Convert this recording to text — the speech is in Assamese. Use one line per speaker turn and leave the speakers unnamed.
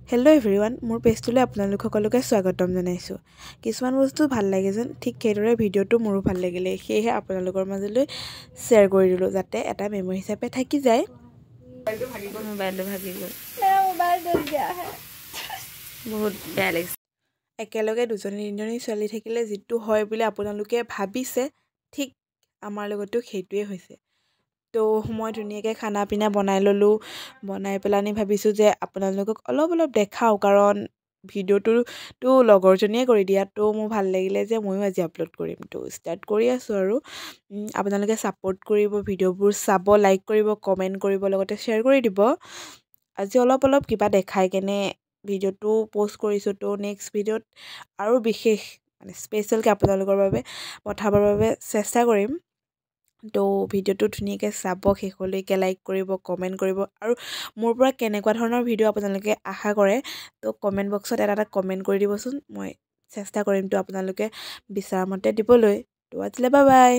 হেল্ল' এভৰিৱান, মোৰ পেজটোলৈ আপোনালোক সকলোকে স্বাগতম জনাইছোঁ। কিছুমান বস্তু ভাল লাগে যেন ঠিক সেইদৰে ভিডিঅ'টো মোৰো ভাল লাগিলে, সেয়েহে আপোনালোকৰ মাজলৈ শ্বেয়াৰ কৰি দিলোঁ যাতে এটা মেমৰি হিচাপে থাকি যায়। মোবাইলটো ভাগি গ'ল। বহুত বেয়া লাগিছে। একেলগে দুজনী তিনিজনী ছোৱালী থাকিলে যিটো হয় বুলি আপোনালোকে ভাবিছে, ঠিক আমাৰ লগতো সেইটোৱে হৈছে। তো মই ধুনীয়াকৈ খানা পিনা বনাই ল'লোঁ। বনাই পেলানি ভাবিছোঁ যে আপোনালোকক অলপ দেখাওঁ, কাৰণ ভিডিঅ'টোতো লগৰজনীয়ে কৰি দিয়া, তো মোৰ ভাল লাগিলে যে ময়ো আজি আপলোড কৰিম। তো ষ্টাৰ্ট কৰি আছোঁ আৰু আপোনালোকে ছাপোৰ্ট কৰিব, ভিডিঅ'বোৰ চাব, লাইক কৰিব, কমেণ্ট কৰিব, লগতে শ্বেয়াৰ কৰি দিব। আজি অলপ কিবা দেখাই কেনে ভিডিঅ'টো প'ষ্ট কৰিছোঁ। তো নেক্সট ভিডিঅ'ত আৰু বিশেষ স্পেচিয়েলকৈ আপোনালোকৰ বাবে পঠাবৰ বাবে চেষ্টা কৰিম। তো ভিডিঅ'টো ধুনীয়াকৈ চাব, শেষলৈকে লাইক কৰিব, কমেণ্ট কৰিব, আৰু মোৰ পৰা কেনেকুৱা ধৰণৰ ভিডিঅ' আপোনালোকে আশা কৰে তো কমেণ্ট বক্সত এটা কমেণ্ট কৰি দিবচোন। মই চেষ্টা কৰিম তো আপোনালোকে বিচৰা মতে দিবলৈ। তো আজিলৈ বাই বাই।